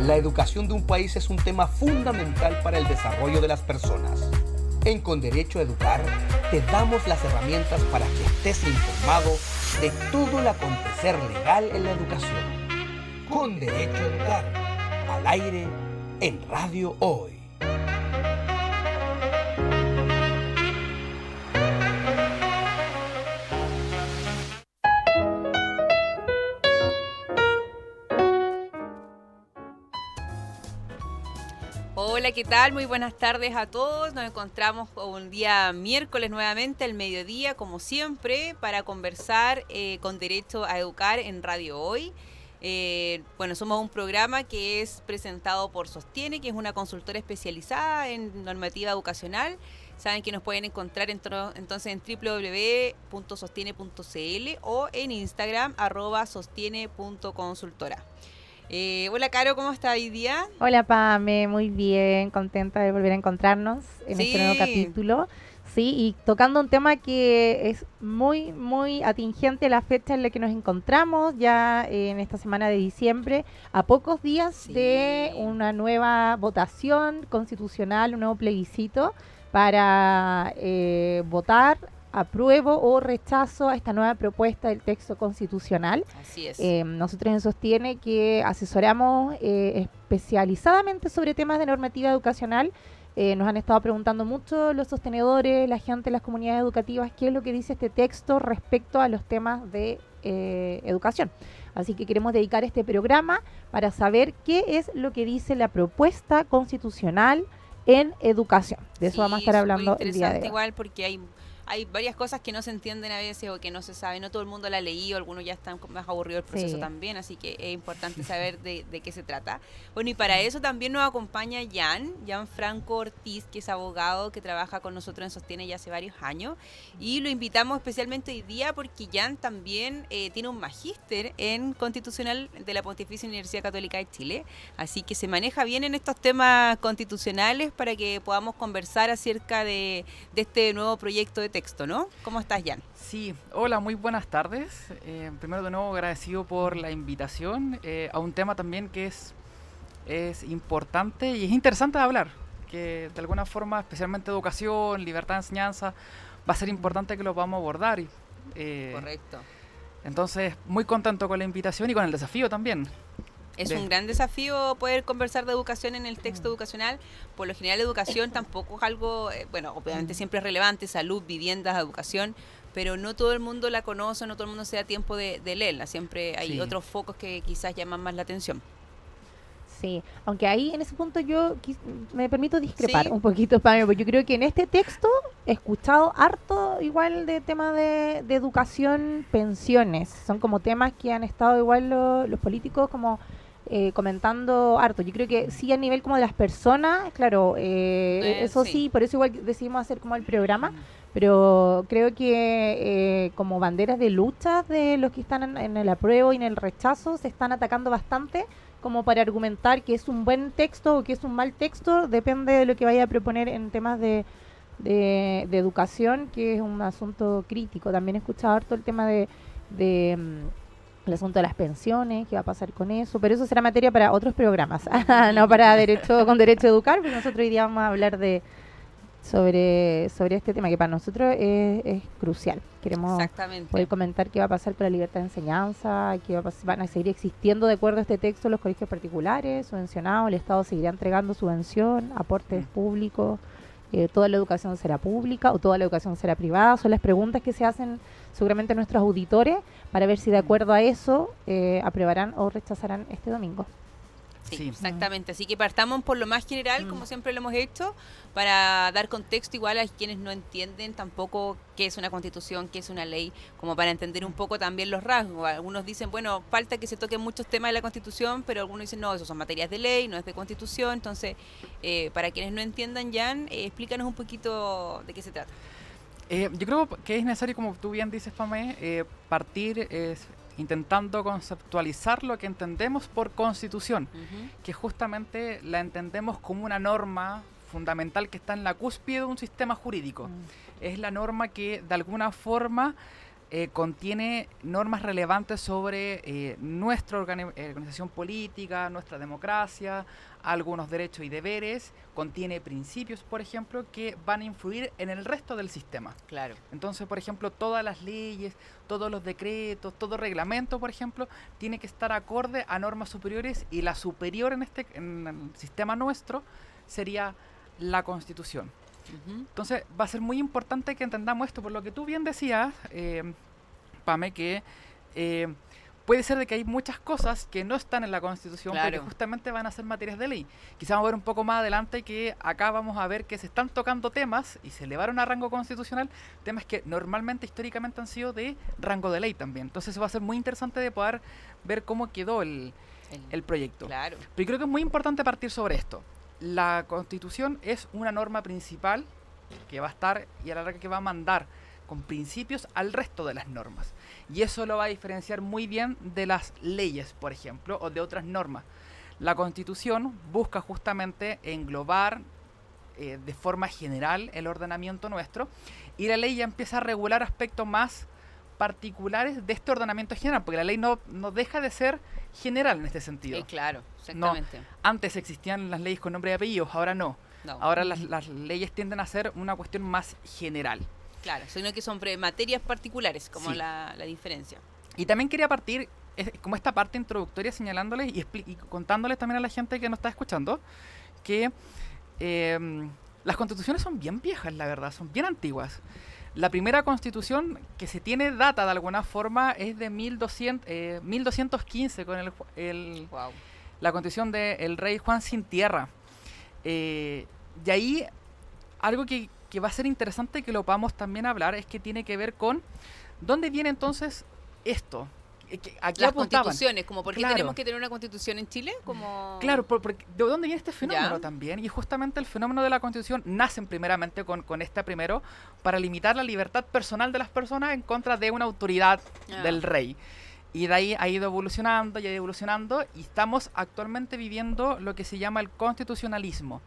La educación de un país es un tema fundamental para el desarrollo de las personas. En Con Derecho a Educar te damos las herramientas para que estés informado de todo el acontecer legal en la educación. Con Derecho a Educar, al aire en Radio Hoy. Hola, ¿qué tal? Muy buenas tardes a todos. Nos encontramos un día miércoles nuevamente al mediodía, como siempre, para conversar con Derecho a Educar en Radio Hoy. Somos un programa que es presentado por Sostiene, que es una consultora especializada en normativa educacional. Saben que nos pueden encontrar entonces en www.sostiene.cl o en Instagram @sostiene.consultora. Hola, Caro, ¿cómo está hoy día? Hola, Pame, muy bien, contenta de volver a encontrarnos en este nuevo capítulo. Sí, y tocando un tema que es muy, muy atingente a la fecha en la que nos encontramos, ya en esta semana de diciembre, a pocos días de una nueva votación constitucional, un nuevo plebiscito para votar apruebo o rechazo a esta nueva propuesta del texto constitucional. Así es. Nosotros en Sostiene que asesoramos especializadamente sobre temas de normativa educacional. Nos han estado preguntando mucho los sostenedores, la gente, las comunidades educativas, qué es lo que dice este texto respecto a los temas de educación. Así que queremos dedicar este programa para saber qué es lo que dice la propuesta constitucional en educación. De eso vamos a estar hablando el día de hoy. Igual porque hay varias cosas que no se entienden a veces o que no se sabe, no todo el mundo la ha leído, algunos ya están más aburridos del proceso también, así que es importante saber de qué se trata. Bueno, y para eso también nos acompaña Jan Franco Ortiz, que es abogado, que trabaja con nosotros en Sostiene ya hace varios años, y lo invitamos especialmente hoy día porque Jan también tiene un magíster en Constitucional de la Pontificia Universidad Católica de Chile, así que se maneja bien en estos temas constitucionales para que podamos conversar acerca de este nuevo proyecto de texto, ¿no? ¿Cómo estás, Jan? Sí, hola, muy buenas tardes. Primero de nuevo agradecido por la invitación a un tema también que es importante y es interesante de hablar, que de alguna forma, especialmente educación, libertad de enseñanza, va a ser importante que lo podamos abordar. Correcto. Entonces, muy contento con la invitación y con el desafío también. Es un gran desafío poder conversar de educación en el texto educacional. Por lo general, educación tampoco es algo, obviamente siempre es relevante, salud, viviendas, educación, pero no todo el mundo la conoce, no todo el mundo se da tiempo de leerla. Siempre hay otros focos que quizás llaman más la atención. Sí, aunque ahí en ese punto yo me permito discrepar un poquito, Pame, porque yo creo que en este texto he escuchado harto igual de temas de educación, pensiones. Son como temas que han estado igual los políticos como comentando harto. Yo creo que sí a nivel como de las personas, claro, eso sí, por eso igual decidimos hacer como el programa, pero creo que como banderas de lucha de los que están en el apruebo y en el rechazo se están atacando bastante como para argumentar que es un buen texto o que es un mal texto, depende de lo que vaya a proponer en temas de educación, que es un asunto crítico. También he escuchado harto el tema de el asunto de las pensiones, qué va a pasar con eso, pero eso será materia para otros programas, no para con derecho a educar, porque nosotros hoy día vamos a hablar sobre este tema que para nosotros es crucial. Queremos poder comentar qué va a pasar con la libertad de enseñanza, qué van a seguir existiendo de acuerdo a este texto los colegios particulares, subvencionados, el Estado seguirá entregando subvención, aportes públicos, toda la educación será pública o toda la educación será privada. Son las preguntas que se hacen seguramente nuestros auditores para ver si de acuerdo a eso aprobarán o rechazarán este domingo. Sí, exactamente. Así que partamos por lo más general, como siempre lo hemos hecho, para dar contexto igual a quienes no entienden tampoco qué es una constitución, qué es una ley, como para entender un poco también los rasgos. Algunos dicen, bueno, falta que se toquen muchos temas de la constitución, pero algunos dicen, no, eso son materias de ley, no es de constitución. Entonces, para quienes no entiendan, Jan, explícanos un poquito de qué se trata. Yo creo que es necesario, como tú bien dices, Pamé, partir intentando conceptualizar lo que entendemos por constitución, que justamente la entendemos como una norma fundamental que está en la cúspide de un sistema jurídico. Es la norma que de alguna forma contiene normas relevantes sobre nuestra organización política, nuestra democracia, algunos derechos y deberes, contiene principios, por ejemplo, que van a influir en el resto del sistema. Claro. Entonces, por ejemplo, todas las leyes, todos los decretos, todo reglamento, por ejemplo, tiene que estar acorde a normas superiores, y la superior en el sistema nuestro sería la Constitución. Entonces va a ser muy importante que entendamos esto, por lo que tú bien decías, Pame, que puede ser de que hay muchas cosas que no están en la Constitución, Claro. porque justamente van a ser materias de ley. Quizás vamos a ver un poco más adelante que acá vamos a ver que se están tocando temas y se elevaron a rango constitucional, temas que normalmente históricamente han sido de rango de ley también. Entonces va a ser muy interesante de poder ver cómo quedó el proyecto. Claro. Pero creo que es muy importante partir sobre esto. La Constitución es una norma principal que va a estar y a la larga que va a mandar con principios al resto de las normas. Y eso lo va a diferenciar muy bien de las leyes, por ejemplo, o de otras normas. La Constitución busca justamente englobar de forma general el ordenamiento nuestro, y la ley ya empieza a regular aspectos más particulares de este ordenamiento general, porque la ley no deja de ser general en este sentido. Claro, exactamente. Antes existían las leyes con nombre y apellidos, ahora no. No. Ahora las leyes tienden a ser una cuestión más general. Claro, sino que son materias particulares, como Sí. la diferencia. Y también quería partir como esta parte introductoria señalándoles y contándoles también a la gente que nos está escuchando que las constituciones son bien viejas, la verdad, son bien antiguas. La primera constitución que se tiene data de alguna forma es de 1215 con Wow. la constitución del rey Juan Sin Tierra. Y ahí algo que va a ser interesante que lo podamos también hablar es que tiene que ver con dónde viene entonces esto. Aquí Las apuntaban. constituciones, como por qué Claro. tenemos que tener una constitución en Chile, como... Claro, porque ¿de dónde viene este fenómeno Ya. también? Y justamente el fenómeno de la Constitución nacen primeramente con esta primero para limitar la libertad personal de las personas en contra de una autoridad del rey. Y de ahí ha ido evolucionando y ha ido evolucionando, y estamos actualmente viviendo lo que se llama el constitucionalismo,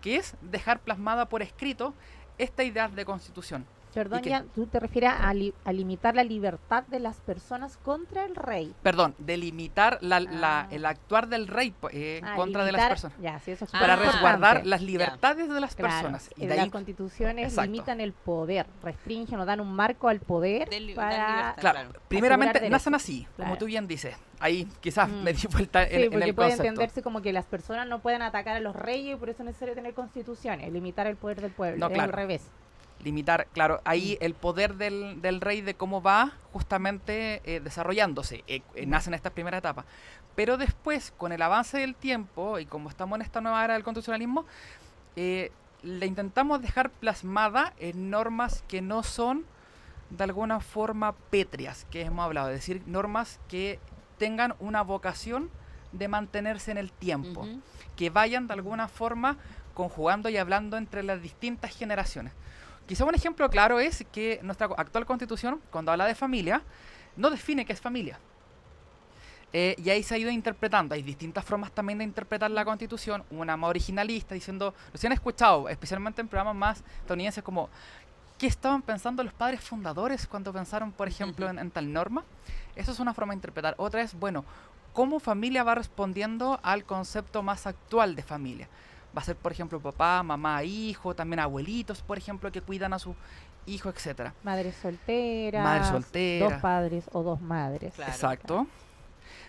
que es dejar plasmada por escrito esta idea de constitución. Perdón, ¿Y qué? ya, tú te refieres a limitar la libertad de las personas contra el rey. Perdón, de limitar Ah. el actuar del rey en contra de las limitar- personas. Ya, sí, eso es Para súper resguardar importante. las libertades de las Claro, personas. Y de las ahí, constituciones Exacto. limitan el poder, restringen o dan un marco al poder De para... libertad. claro, Claro. primeramente Asegurar nacen derechos. así, como Claro. tú bien dices. Ahí quizás Mm. me di vuelta Sí, en porque el puede concepto. entenderse como que las personas no pueden atacar a los reyes y por eso es necesario tener constituciones, limitar el poder del pueblo. No, es claro. al revés. Limitar, claro, ahí el poder del rey de cómo va justamente desarrollándose. Nacen estas primeras etapas. Pero después, con el avance del tiempo y como estamos en esta nueva era del constitucionalismo, le intentamos dejar plasmada en normas que no son de alguna forma pétreas, que hemos hablado, es decir, normas que tengan una vocación de mantenerse en el tiempo, Ujú. que vayan de alguna forma conjugando y hablando entre las distintas generaciones. Quizá un ejemplo claro es que nuestra actual constitución, cuando habla de familia, no define qué es familia. Y ahí se ha ido interpretando. Hay distintas formas también de interpretar la Constitución. Una más originalista, diciendo, los han escuchado, especialmente en programas más estadounidenses, como, ¿qué estaban pensando los padres fundadores cuando pensaron, por ejemplo, en tal norma? Eso es una forma de interpretar. Otra es, bueno, ¿cómo familia va respondiendo al concepto más actual de familia? Va a ser, por ejemplo, papá, mamá, hijo, también abuelitos, por ejemplo, que cuidan a su hijo, etcétera. Madres solteras, Madres solteras. dos padres o dos madres. Claro. Exacto.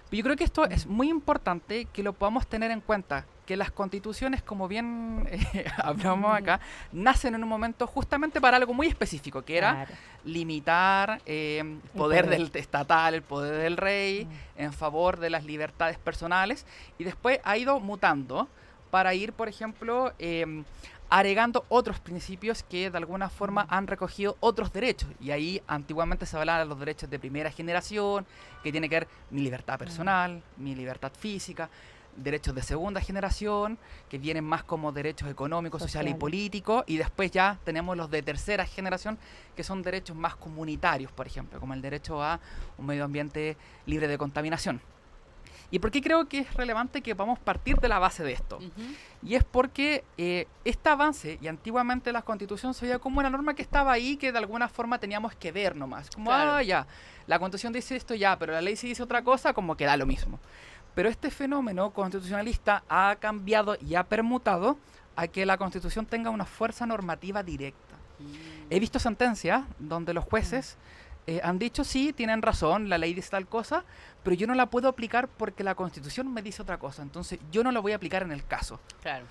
Pero yo creo que esto es muy importante que lo podamos tener en cuenta, que las constituciones, como bien hablamos acá, nacen en un momento justamente para algo muy específico, que era Claro. limitar poder poder. del estatal, el poder del rey, en favor de las libertades personales, y después ha ido mutando para ir, por ejemplo, agregando otros principios que de alguna forma han recogido otros derechos. Y ahí antiguamente se hablaban de los derechos de primera generación, que tiene que ver mi libertad personal, mi libertad física, derechos de segunda generación, que vienen más como derechos económicos, sociales y Sociales. políticos, y después ya tenemos los de tercera generación, que son derechos más comunitarios, por ejemplo, como el derecho a un medio ambiente libre de contaminación. ¿Y por qué creo que es relevante que vamos a partir de la base de esto? Ujú. Y es porque este avance, y antiguamente la Constitución se veía como una norma que estaba ahí, que de alguna forma teníamos que ver nomás. Como, Claro. ya, la Constitución dice esto ya, pero la ley sí dice otra cosa, como que da lo mismo. Pero este fenómeno constitucionalista ha cambiado y ha permutado a que la Constitución tenga una fuerza normativa directa. He visto sentencias donde los jueces han dicho, sí, tienen razón, la ley dice tal cosa, pero yo no la puedo aplicar porque la Constitución me dice otra cosa, entonces yo no la voy a aplicar en el caso. Claro.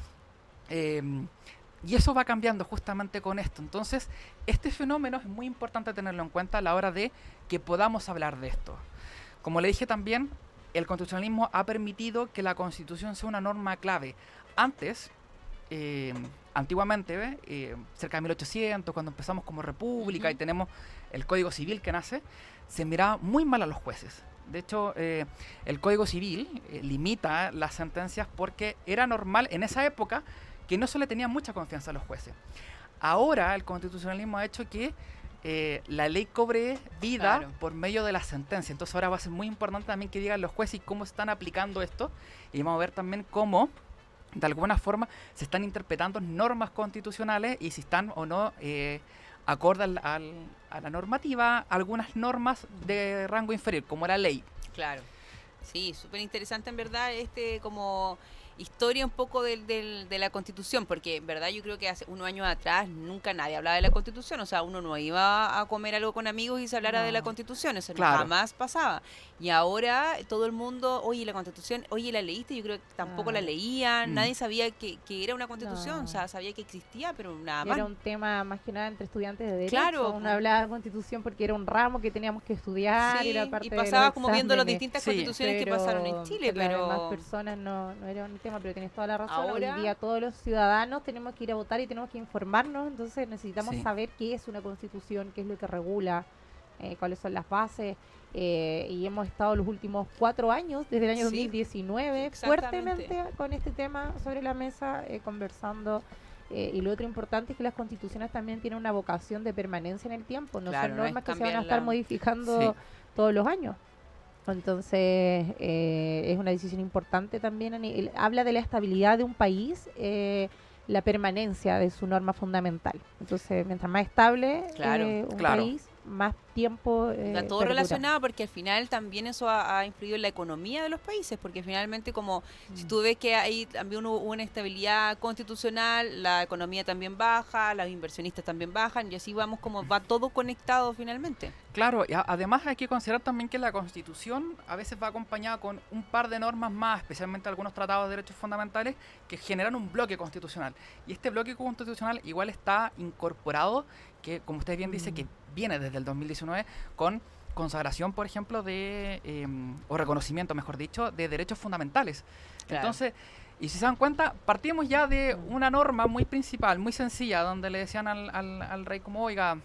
Y eso va cambiando justamente con esto. Entonces, este fenómeno es muy importante tenerlo en cuenta a la hora de que podamos hablar de esto. Como le dije también, el constitucionalismo ha permitido que la Constitución sea una norma clave. Antes, antiguamente, cerca de 1800, cuando empezamos como república y tenemos el Código Civil que nace, se miraba muy mal a los jueces. De hecho, el Código Civil limita las sentencias porque era normal en esa época que no se le tenía mucha confianza a los jueces. Ahora el constitucionalismo ha hecho que la ley cobre vida por medio de la sentencia. Entonces ahora va a ser muy importante también que digan los jueces y cómo están aplicando esto. Y vamos a ver también cómo, de alguna forma, se están interpretando normas constitucionales y si están o no acorde a la normativa, algunas normas de rango inferior, como la ley. Claro. Sí, súper interesante en verdad como historia un poco de la Constitución, porque en verdad yo creo que hace unos años atrás nunca nadie hablaba de la Constitución, o sea, uno no iba a comer algo con amigos y se hablara de la Constitución, eso jamás pasaba. Y ahora todo el mundo, oye, la Constitución, oye, ¿la leíste? Yo creo que tampoco la leían, nadie sabía que era una Constitución, o sea, sabía que existía, pero nada más. Era un tema más que nada entre estudiantes de derecho. Claro. Uno hablaba de Constitución porque era un ramo que teníamos que estudiar. Sí, era parte y de pasaba los como viendo las exámenes. distintas constituciones que pasaron en Chile, para pero las demás personas no era un tema, pero tienes toda la razón. Ahora- Hoy día todos los ciudadanos tenemos que ir a votar y tenemos que informarnos, entonces necesitamos saber qué es una constitución, qué es lo que regula, cuáles son las bases, y hemos estado los últimos 4 años, desde el año 2019, exactamente. fuertemente con este tema sobre la mesa, conversando. Y lo otro importante es que las constituciones también tienen una vocación de permanencia en el tiempo, no Claro, son no es normas que se van a cambiarla. estar modificando todos los años. Entonces, es una decisión importante también. Habla de la estabilidad de un país, la permanencia de su norma fundamental. Entonces, mientras más estable un país, más tiempo está todo perdura. relacionado, porque al final también eso ha influido en la economía de los países, porque finalmente como si tú ves que hay también una estabilidad constitucional, la economía también baja, los inversionistas también bajan, y así vamos como va todo conectado finalmente. Claro, y además hay que considerar también que la Constitución a veces va acompañada con un par de normas más, especialmente algunos tratados de derechos fundamentales que generan un bloque constitucional. Y este bloque constitucional igual está incorporado, que como usted bien dice, que viene desde el 2019 con consagración, por ejemplo, o reconocimiento, mejor dicho, de derechos fundamentales. Claro. Entonces, y si se dan cuenta, partimos ya de una norma muy principal, muy sencilla, donde le decían al rey como, oiga,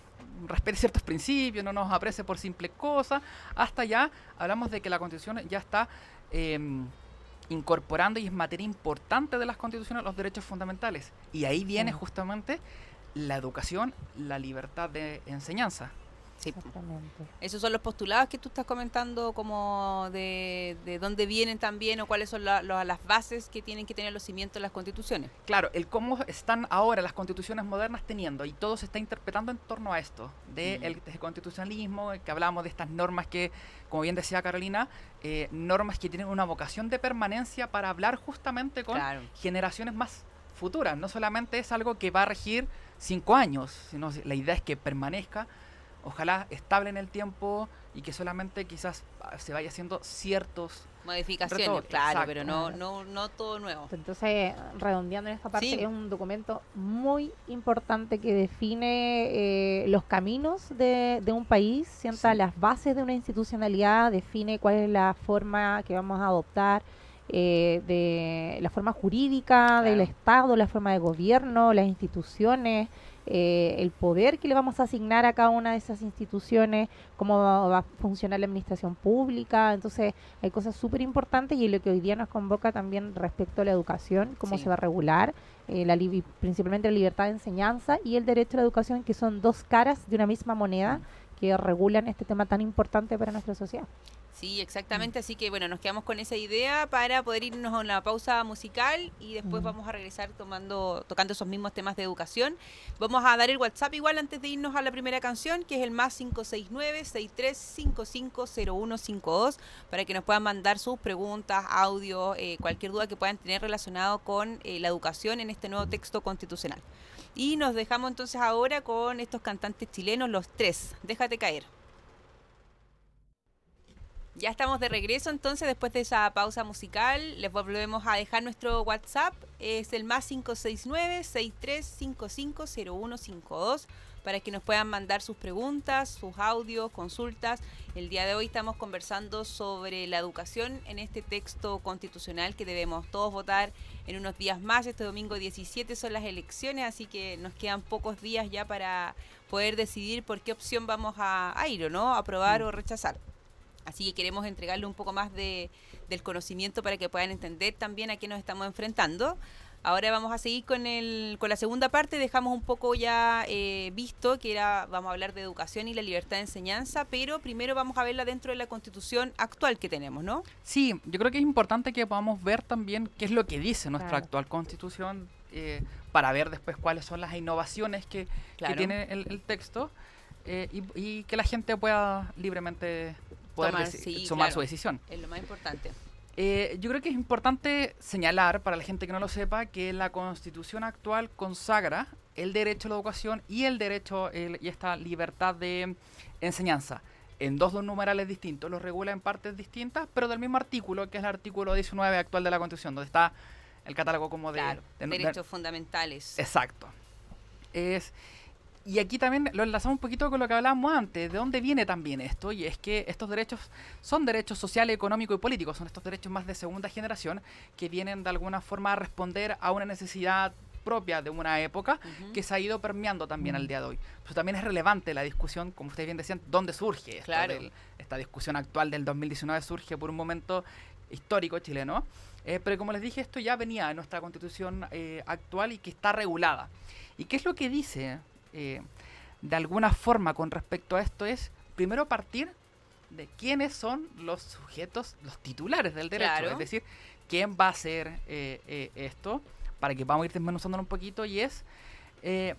respete ciertos principios, no nos aprecie por simples cosas, hasta ya hablamos de que la Constitución ya está incorporando, y es materia importante de las constituciones, los derechos fundamentales. Y ahí viene justamente la educación, la libertad de enseñanza. Sí. Exactamente. Esos son los postulados que tú estás comentando, como de dónde vienen también, o cuáles son las bases que tienen que tener los cimientos de las constituciones. Claro, el cómo están ahora las constituciones modernas teniendo, y todo se está interpretando en torno a esto, del constitucionalismo, que hablamos de estas normas que, como bien decía Carolina, normas que tienen una vocación de permanencia para hablar justamente con generaciones más futuras. No solamente es algo que va a regir 5 años, sino la idea es que permanezca, ojalá estable en el tiempo, y que solamente quizás se vaya haciendo ciertos modificaciones, retoques, claro, exacto. pero no todo nuevo. Entonces, redondeando en esta parte, Sí. es un documento muy importante que define los caminos de un país, sienta las bases de una institucionalidad, define cuál es la forma que vamos a adoptar, de la forma jurídica del Estado, la forma de gobierno, las instituciones, el poder que le vamos a asignar a cada una de esas instituciones, cómo va a funcionar la administración pública. Entonces hay cosas súper importantes, y lo que hoy día nos convoca también respecto a la educación, cómo se va a regular, principalmente la libertad de enseñanza y el derecho a la educación, que son dos caras de una misma moneda que regulan este tema tan importante para nuestra sociedad. Sí, exactamente, así que bueno, nos quedamos con esa idea para poder irnos a una pausa musical y después vamos a regresar tocando esos mismos temas de educación. Vamos a dar el WhatsApp igual antes de irnos a la primera canción, que es el más 569-6355-0152, para que nos puedan mandar sus preguntas, audio, cualquier duda que puedan tener relacionado con la educación en este nuevo texto constitucional. Y nos dejamos entonces ahora con estos cantantes chilenos, los tres. Déjate caer. Ya estamos de regreso, entonces, después de esa pausa musical, les volvemos a dejar nuestro WhatsApp, es el más 569-6355-0152, para que nos puedan mandar sus preguntas, sus audios, consultas. El día de hoy estamos conversando sobre la educación en este texto constitucional que debemos todos votar en unos días más. Este domingo 17 son las elecciones, así que nos quedan pocos días ya para poder decidir por qué opción vamos a ir, ¿no? Aprobar o rechazar. Así que queremos entregarle un poco más del conocimiento para que puedan entender también a qué nos estamos enfrentando. Ahora vamos a seguir con la segunda parte. Dejamos un poco ya visto que vamos a hablar de educación y la libertad de enseñanza, pero primero vamos a verla dentro de la Constitución actual que tenemos, ¿no? Sí, yo creo que es importante que podamos ver también qué es lo que dice nuestra actual Constitución, para ver después cuáles son las innovaciones que tiene el texto, y que la gente pueda libremente tomar su decisión. Es lo más importante. Yo creo que es importante señalar, para la gente que no lo sepa, que la Constitución actual consagra el derecho a la educación y el derecho y esta libertad de enseñanza en dos numerales distintos. Los regula en partes distintas, pero del mismo artículo, que es el artículo 19 actual de la Constitución, donde está el catálogo como de derechos fundamentales. Exacto. Y aquí también lo enlazamos un poquito con lo que hablábamos antes, de dónde viene también esto, y es que estos derechos son derechos sociales, económicos y políticos, son estos derechos más de segunda generación que vienen de alguna forma a responder a una necesidad propia de una época que se ha ido permeando también al día de hoy. Pero también es relevante la discusión, como ustedes bien decían, dónde surge esto. Esta discusión actual del 2019 surge por un momento histórico chileno, pero como les dije, esto ya venía en nuestra Constitución actual y que está regulada. ¿Y qué es lo que dice? De alguna forma con respecto a esto es primero partir de quiénes son los sujetos, los titulares del derecho, es decir, quién va a hacer esto, para que vamos a ir desmenuzándolo un poquito, y es que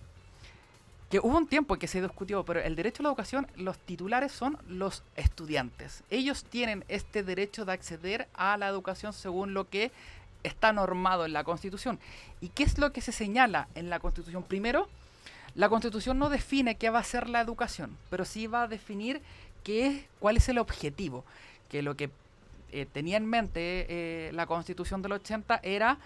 hubo un tiempo en que se discutió, pero el derecho a la educación, los titulares son los estudiantes. Ellos tienen este derecho de acceder a la educación según lo que está normado en la Constitución. ¿Y qué es lo que se señala en la Constitución? Primero, la Constitución no define qué va a ser la educación, pero sí va a definir cuál es el objetivo. Que lo que tenía en mente la Constitución del 80 era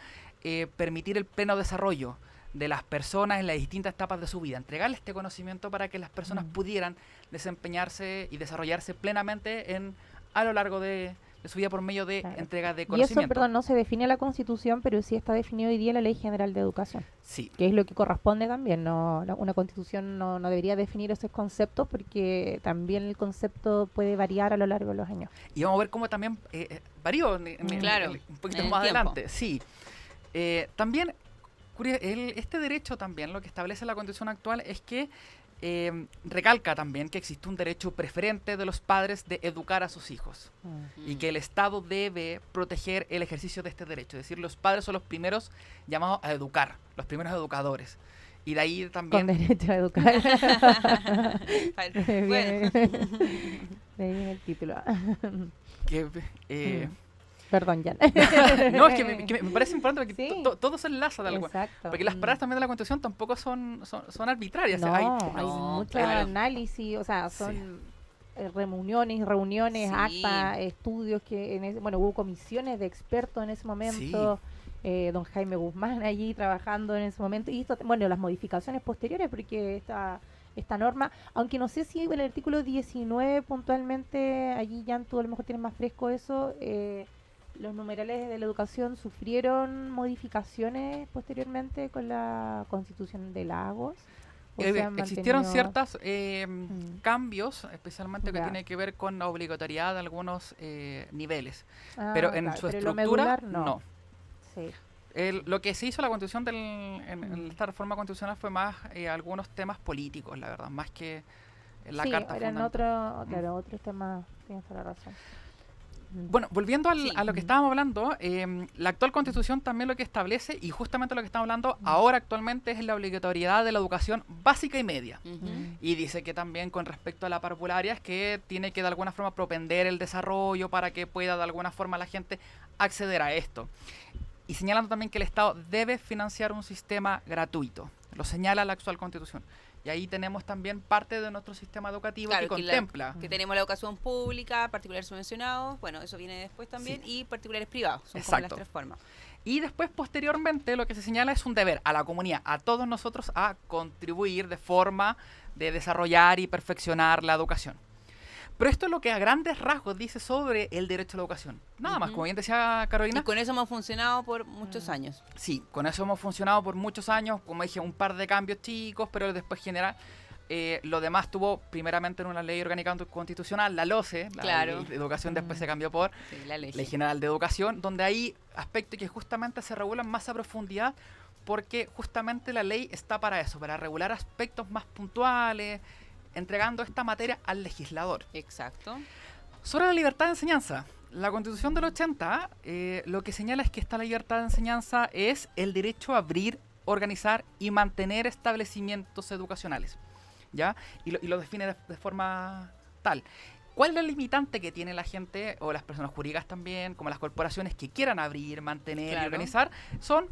permitir el pleno desarrollo de las personas en las distintas etapas de su vida, entregarles este conocimiento para que las personas pudieran desempeñarse y desarrollarse plenamente a lo largo de su vida por medio de entrega de conocimiento. Y eso, perdón, no se define en la Constitución, pero sí está definido hoy día en la Ley General de Educación. Sí. Que es lo que corresponde también. Una Constitución no debería definir esos conceptos, porque también el concepto puede variar a lo largo de los años. Y vamos a ver cómo también varió un poquito más adelante. Sí. También, este derecho también, lo que establece la Constitución actual es que recalca también que existe un derecho preferente de los padres de educar a sus hijos y que el Estado debe proteger el ejercicio de este derecho. Es decir, los padres son los primeros llamados a educar, los primeros educadores. Y de ahí también... Con derecho a educar. Bueno. De ahí viene el título. Perdón, Jan. No, es que me parece importante porque todo se enlaza de algo. Exacto. Porque las palabras también de la Constitución tampoco son arbitrarias. No, hay mucho análisis, o sea, son reuniones, actas, estudios que hubo comisiones de expertos en ese momento. Don Jaime Guzmán allí trabajando en ese momento. Y esto, las modificaciones posteriores, porque esta norma, aunque no sé si en el artículo 19 puntualmente, allí Jan, tú a lo mejor tienes más fresco eso, los numerales de la educación sufrieron modificaciones posteriormente con la Constitución de Lagos. Existieron ciertos cambios, especialmente que tiene que ver con la obligatoriedad de algunos niveles. Pero en su estructura, no. Sí. Lo que se hizo la Constitución en esta reforma constitucional fue más algunos temas políticos, la verdad, más que la carta eran fundamental. otros temas, tienes toda la razón. Bueno, volviendo Sí. a lo que estábamos hablando, la actual Constitución también lo que establece, y justamente lo que estamos hablando ahora actualmente, es la obligatoriedad de la educación básica y media. Ujú. Y dice que también con respecto a la parvularia es que tiene que de alguna forma propender el desarrollo para que pueda de alguna forma la gente acceder a esto. Y señalando también que el Estado debe financiar un sistema gratuito. Lo señala la actual Constitución. Y ahí tenemos también parte de nuestro sistema educativo Claro, que que contempla. que tenemos la educación pública, particulares subvencionados, bueno, eso viene después también, y particulares privados, son como las Exacto. 3 formas. Y después, posteriormente, lo que se señala es un deber a la comunidad, a todos nosotros, a contribuir de forma de desarrollar y perfeccionar la educación. Pero esto es lo que a grandes rasgos dice sobre el derecho a la educación. Nada más, Ujú. como bien decía Carolina. Y con eso hemos funcionado por muchos años. Sí, con eso hemos funcionado por muchos años, como dije, un par de cambios chicos, pero después general. Lo demás tuvo primeramente en una ley orgánica constitucional, la LOCE, la Claro. ley de educación, después se cambió por Sí, la ley. Ley General de Educación, donde hay aspectos que justamente se regulan más a profundidad, porque justamente la ley está para eso, para regular aspectos más puntuales, entregando esta materia al legislador. Exacto. Sobre la libertad de enseñanza, la Constitución del 80 lo que señala es que esta libertad de enseñanza es el derecho a abrir, organizar y mantener establecimientos educacionales, ¿ya? Y lo define de forma tal. ¿Cuál es la limitante que tiene la gente, o las personas jurídicas también, como las corporaciones que quieran abrir, mantener y Claro. organizar? Son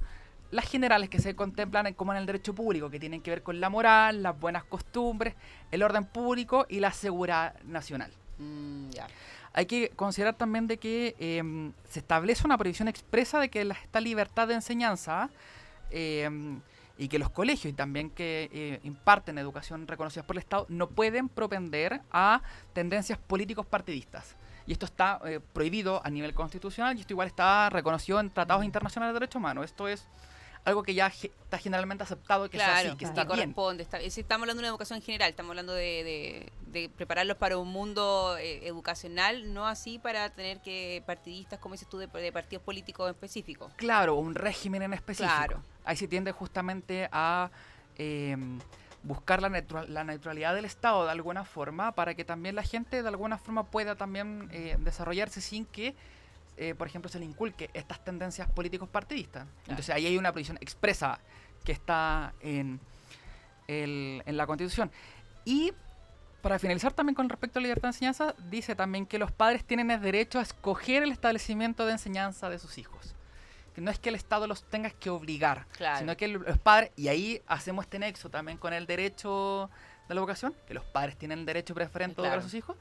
las generales que se contemplan como en el derecho público, que tienen que ver con la moral, las buenas costumbres, el orden público y la seguridad nacional. Ya. Hay que considerar también de que se establece una prohibición expresa de que esta libertad de enseñanza y que los colegios y también que imparten educación reconocida por el Estado no pueden propender a tendencias políticos partidistas. Y esto está prohibido a nivel constitucional, y esto igual está reconocido en tratados internacionales de derechos humanos. Esto es algo que ya está generalmente aceptado, que es Claro, así, que que está bien. corresponde. Si estamos hablando de una educación en general, estamos hablando de prepararlos para un mundo educacional, no así para tener que partidistas, como dices tú, de partidos políticos específicos. Claro, un régimen en específico. Claro. Ahí se tiende justamente a buscar la neutralidad del Estado de alguna forma, para que también la gente de alguna forma pueda también desarrollarse sin que, por ejemplo, se le inculque estas tendencias políticos partidistas. Entonces ahí hay una prohibición expresa que está en la Constitución. Y para finalizar también con respecto a la libertad de enseñanza, dice también que los padres tienen el derecho a escoger el establecimiento de enseñanza de sus hijos. Que no es que el Estado los tenga que obligar, Claro. sino que los padres, y ahí hacemos este nexo también con el derecho de la educación, que los padres tienen el derecho preferente de educar a Claro. sus hijos,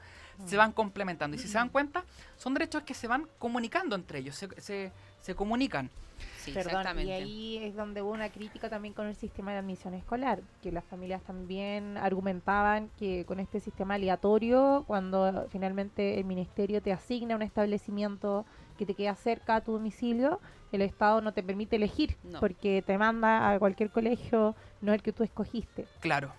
se van complementando. Y si se dan cuenta, son derechos que se van comunicando entre ellos, se comunican. Sí, Perdón, exactamente. y ahí es donde hubo una crítica también con el sistema de admisión escolar, que las familias también argumentaban que con este sistema aleatorio, cuando finalmente el ministerio te asigna un establecimiento que te queda cerca a tu domicilio, el Estado no te permite elegir, No. porque te manda a cualquier colegio, no el que tú escogiste. Claro.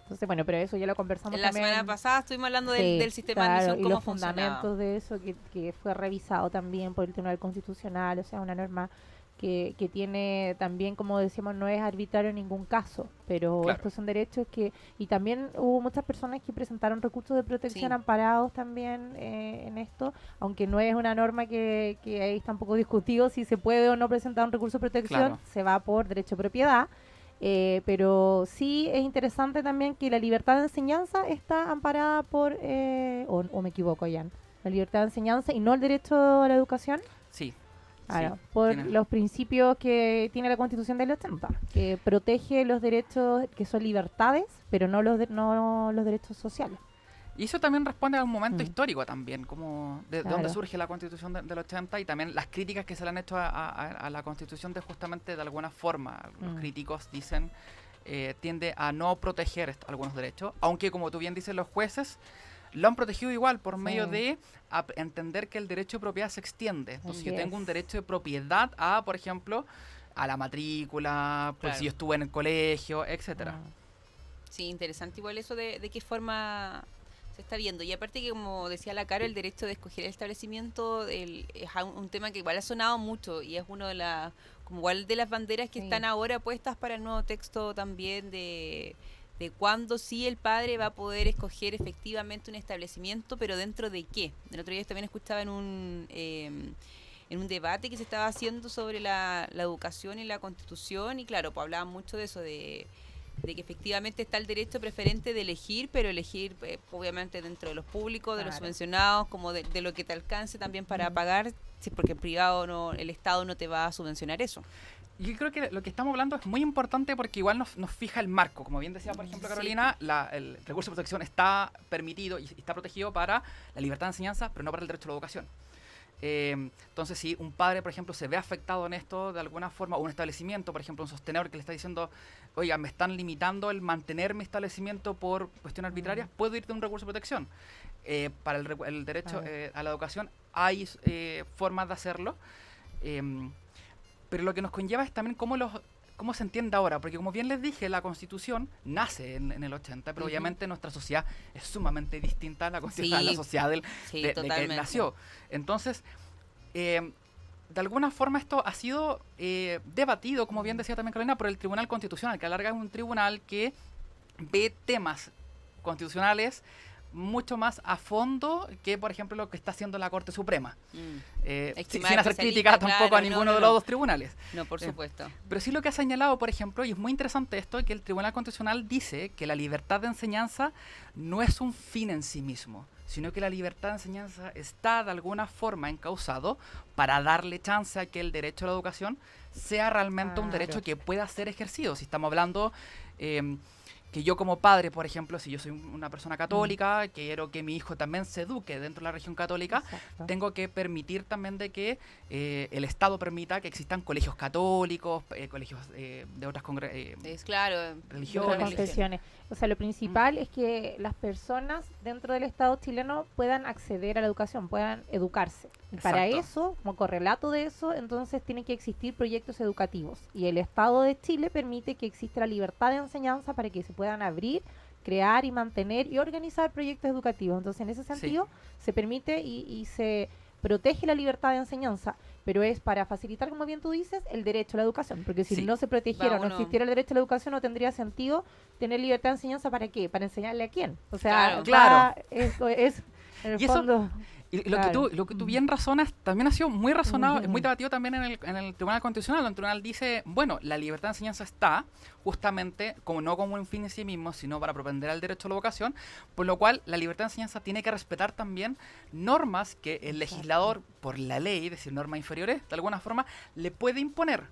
Entonces, bueno, pero eso ya lo conversamos La también. semana pasada estuvimos hablando Sí, del sistema de claro, admisión, y cómo los funcionaba. fundamentos de eso que fue revisado también por el Tribunal Constitucional, o sea, una norma que tiene también, como decíamos, no es arbitrario en ningún caso, pero Claro. estos son derechos que, y también hubo muchas personas que presentaron recursos de protección Sí. amparados también en esto, aunque no es una norma que ahí está un poco discutido si se puede o no presentar un recurso de protección, Claro. se va por derecho de propiedad. Pero sí es interesante también que la libertad de enseñanza está amparada por, o me equivoco, Jan, la libertad de enseñanza y no el derecho a la educación, Sí. claro, Sí, por tiene- los principios que tiene la Constitución del 80, que protege los derechos que son libertades, pero no no los derechos sociales. Y eso también responde a un momento Mm. histórico también, como de Claro. dónde surge la Constitución del 80, y también las críticas que se le han hecho a la Constitución de justamente de alguna forma. Los Mm. críticos dicen tiende a no proteger algunos derechos, aunque como tú bien dices, los jueces lo han protegido igual por medio Sí. de entender que el derecho de propiedad se extiende. Entonces, Así yo tengo es. un derecho de propiedad a, por ejemplo, a la matrícula, pues Claro. si yo estuve en el colegio, etcétera. Ah. Sí, interesante igual eso de qué forma se está viendo. Y aparte que, como decía la Caro, el derecho de escoger el establecimiento es un tema que igual ha sonado mucho y es uno de las, como igual de las banderas que Sí. están ahora puestas para el nuevo texto también de cuándo sí el padre va a poder escoger efectivamente un establecimiento, pero dentro de qué. El otro día también escuchaba en un debate que se estaba haciendo sobre la educación y la Constitución, y claro, pues hablaban mucho de eso, de que efectivamente está el derecho preferente de elegir, pero elegir obviamente dentro de los públicos, de los subvencionados, como de lo que te alcance también para pagar, sí, porque en privado no, el Estado no te va a subvencionar eso. Yo creo que lo que estamos hablando es muy importante porque igual nos fija el marco. Como bien decía, por ejemplo, Carolina, el recurso de protección está permitido y está protegido para la libertad de enseñanza, pero no para el derecho a la educación. Entonces, si un padre, por ejemplo, se ve afectado en esto de alguna forma, o un establecimiento, por ejemplo, un sostenedor que le está diciendo, oiga, me están limitando el mantener mi establecimiento por cuestiones arbitrarias, puedo ir de un recurso de protección. Para el derecho a la educación hay formas de hacerlo. Pero lo que nos conlleva es también cómo se entiende ahora, porque como bien les dije, la Constitución nace en el 80, pero obviamente nuestra sociedad es sumamente distinta a la Constitución, a la sociedad de que nació. Entonces, de alguna forma esto ha sido debatido, como bien decía también Carolina, por el Tribunal Constitucional, que a la larga es un tribunal que ve temas constitucionales mucho más a fondo que, por ejemplo, lo que está haciendo la Corte Suprema. Sin hacer crítica tampoco a ninguno de los dos tribunales. No, por supuesto. Pero sí lo que ha señalado, por ejemplo, y es muy interesante esto, que el Tribunal Constitucional dice que la libertad de enseñanza no es un fin en sí mismo, sino que la libertad de enseñanza está de alguna forma encausado para darle chance a que el derecho a la educación sea realmente un derecho que pueda ser ejercido. Si estamos hablando que yo como padre, por ejemplo, si yo soy una persona católica, quiero que mi hijo también se eduque dentro de la religión católica, tengo que permitir también de que el Estado permita que existan colegios católicos, colegios de otras religiones. Confesiones. O sea, lo principal es que las personas dentro del Estado chileno puedan acceder a la educación, puedan educarse. Y para eso, como correlato de eso, entonces tienen que existir proyectos educativos. Y el Estado de Chile permite que exista la libertad de enseñanza para que se puedan abrir, crear y mantener y organizar proyectos educativos. Entonces, en ese sentido, se permite y se protege la libertad de enseñanza, pero es para facilitar, como bien tú dices, el derecho a la educación, porque si no se protegiera o no existiera el derecho a la educación, no tendría sentido tener libertad de enseñanza. ¿Para qué? ¿Para enseñarle a quién? O sea, esto es en el fondo... Y lo que tú bien razonas también ha sido muy razonado, muy debatido también en el Tribunal Constitucional. El Tribunal dice, bueno, la libertad de enseñanza está justamente no como un fin en sí mismo, sino para propender al derecho a la educación, por lo cual la libertad de enseñanza tiene que respetar también normas que el legislador, por la ley, es decir, normas inferiores, de alguna forma, le puede imponer,